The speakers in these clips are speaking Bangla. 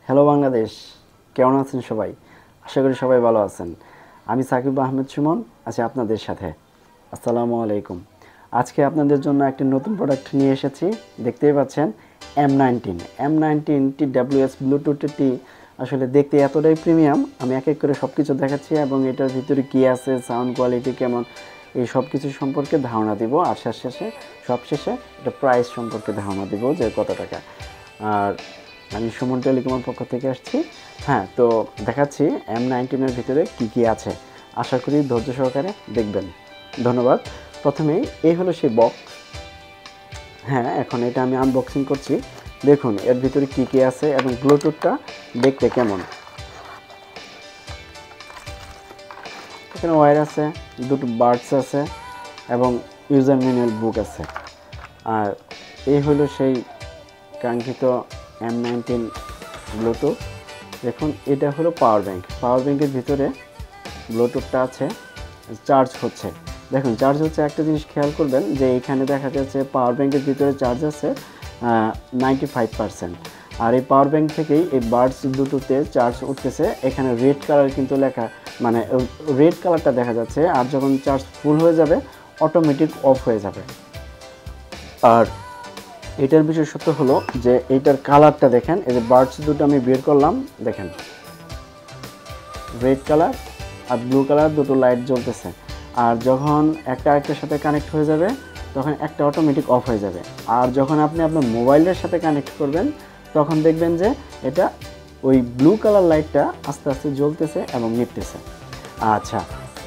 হ্যালো বাংলাদেশ, কেমন আছেন সবাই? আশা করি সবাই ভালো আছেন। আমি সাকিব আহমেদ সুমন আছি আপনাদের সাথে। আসসালামু আলাইকুম। আজকে আপনাদের জন্য একটি নতুন প্রোডাক্ট নিয়ে এসেছি। দেখতেই পাচ্ছেন M19 TWS ব্লুটুথটি আসলে দেখতে এতটাই প্রিমিয়াম। আমি এক এক করে সব কিছু দেখাচ্ছি এবং এটার ভিতরে কী আছে, সাউন্ড কোয়ালিটি কেমন, এই সব কিছু সম্পর্কে ধারণা দিব। আর সবশেষে এটা প্রাইস সম্পর্কে ধারণা দিব যে কত টাকা। আর আমি সুমন টেলিকমের পক্ষ থেকে আসছি। হ্যাঁ, তো দেখাচ্ছি M19-এর ভিতরে কি আছে। আশা করি ধৈর্য সহকারে দেখবেন। ধন্যবাদ। প্রথমেই এই হলো সেই বক্স। হ্যাঁ, এখন এটা আমি আনবক্সিং করছি। দেখুন এর ভিতরে কি আছে এবং ব্লুটুথটা দেখতে কেমন। এখানে ওয়্যার আছে, দুটো বাডস আছে এবং ইউজার ম্যানুয়াল বুক আছে। আর এই হলো সেই কাঙ্ক্ষিত M19 ব্লুটুথ। দেখুন এটা হলো পাওয়ার ব্যাংকের ভিতরে ব্লুটুথটা আছে, চার্জ হচ্ছে। দেখুন চার্জ হচ্ছে, একটা জিনিস খেয়াল করবেন যে এখানে দেখা যাচ্ছে পাওয়ার ব্যাংকের ভিতরে চার্জ আছে 95%। আর এই পাওয়ার ব্যাংক থেকেই এই বাডস দুটোতে চার্জ উঠতেছে। এখানে রেড কালার কিন্তু লেখা, মানে রেড কালারটা দেখা যাচ্ছে। আর যখন চার্জ ফুল হয়ে যাবে অটোমেটিক অফ হয়ে যাবে। আর এটার বিশেষত্ব হলো যে এইটার কালারটা দেখেন, এই যে বাডস দুটো আমি বের করলাম, দেখেন রেড কালার আর ব্লু কালার দুটো লাইট জ্বলতেছে। আর যখন একটা আরেকটার সাথে কানেক্ট হয়ে যাবে তখন একটা অটোমেটিক অফ হয়ে যাবে। আর যখন আপনি আপনার মোবাইলের সাথে কানেক্ট করবেন তখন দেখবেন যে এটা ওই ব্লু কালার লাইটটা আস্তে আস্তে জ্বলতেছে এবং নিভতেছে। আচ্ছা,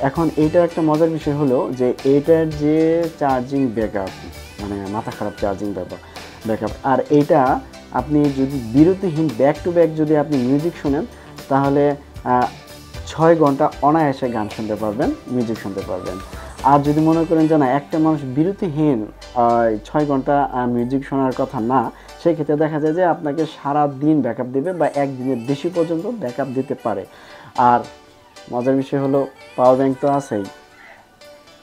এখন এইটার একটা মজার বিষয় হলো যে এইটার যে চার্জিং ব্যাকআপ, মানে মাথা খারাপ চার্জিং ব্যাকআপ। আর এইটা আপনি যদি বিরতিহীন ব্যাক টু ব্যাক যদি আপনি মিউজিক শোনেন তাহলে 6 ঘন্টা অনায়াসে গান শুনতে পারবেন, মিউজিক শুনতে পারবেন। আর যদি মনে করেন যে না, একটা মানুষ বিরতিহীন 6 ঘন্টা মিউজিক শোনার কথা না, সেক্ষেত্রে দেখা যায় যে আপনাকে সারা দিন ব্যাকআপ দেবে বা একদিনের বেশি পর্যন্ত ব্যাকআপ দিতে পারে। আর মজার বিষয় হলো পাওয়ার ব্যাংক তো আছেই।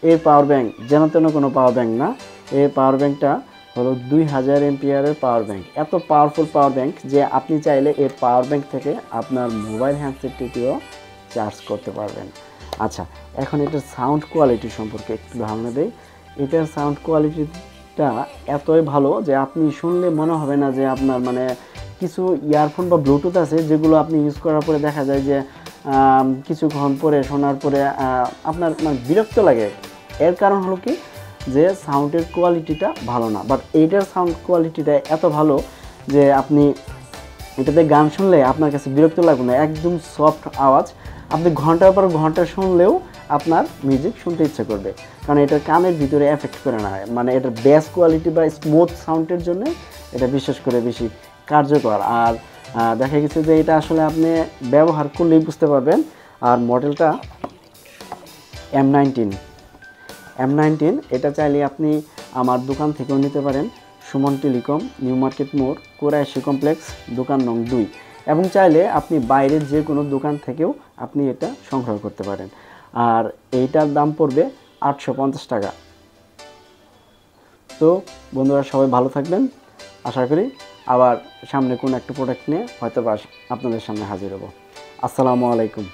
এই পাওয়ার ব্যাংক যেন তেন কোনো পাওয়ার ব্যাংক না, এই পাওয়ার ব্যাংকটা হলো 2000 এমপিআরের পাওয়ার ব্যাংক। এত পাওয়ারফুল পাওয়ার ব্যাংক যে আপনি চাইলে এই পাওয়ার ব্যাংক থেকে আপনার মোবাইল হ্যান্ডসেটটিকেও চার্জ করতে পারবেন। আচ্ছা, এখন এটার সাউন্ড কোয়ালিটি সম্পর্কে একটু ধারণা দেই। এটার সাউন্ড কোয়ালিটিটা এতই ভালো যে আপনি শুনলে মনে হবে না যে আপনার, মানে কিছু ইয়ারফোন বা ব্লুটুথ আছে যেগুলো আপনি ইউজ করার পরে দেখা যায় যে কিছুক্ষণ পরে শোনার পরে আপনার মানে বিরক্ত লাগে। এর কারণ হলো কি, যে সাউন্ডের কোয়ালিটিটা ভালো না। বাট এইটার সাউন্ড কোয়ালিটিটা এত ভালো যে আপনি এটাতে গান শুনলে আপনার কাছে বিরক্ত লাগবে না, একদম সফট আওয়াজ। আপনি ঘন্টার পর ঘন্টা শুনলেও আপনার মিউজিক শুনতে ইচ্ছে করবে, কারণ এটা কানের ভিতরে এফেক্ট করে না। মানে এটার বেস কোয়ালিটি বা স্মুথ সাউন্ডের জন্য এটা বিশেষ করে বেশি কার্যকর। আর দেখা গেছে যে এটা আসলে আপনি ব্যবহার করলেই বুঝতে পারবেন। আর মডেলটা M19 এটা চাইলে আপনি আমার দোকান থেকেও নিতে পারেন। সুমন টেলিকম, নিউ মার্কেট মোড়, কোরাইশি কমপ্লেক্স, দোকান নং 2। এবং চাইলে আপনি বাইরের যে কোনো দোকান থেকেও আপনি এটা সংগ্রহ করতে পারেন। আর এইটার দাম পড়বে 850 টাকা। তো বন্ধুরা সবাই ভালো থাকবেন। আশা করি আবার সামনে কোনো একটা প্রোডাক্ট নিয়ে হয়তো বা আপনাদের সামনে হাজির হব। আসসালামু আলাইকুম।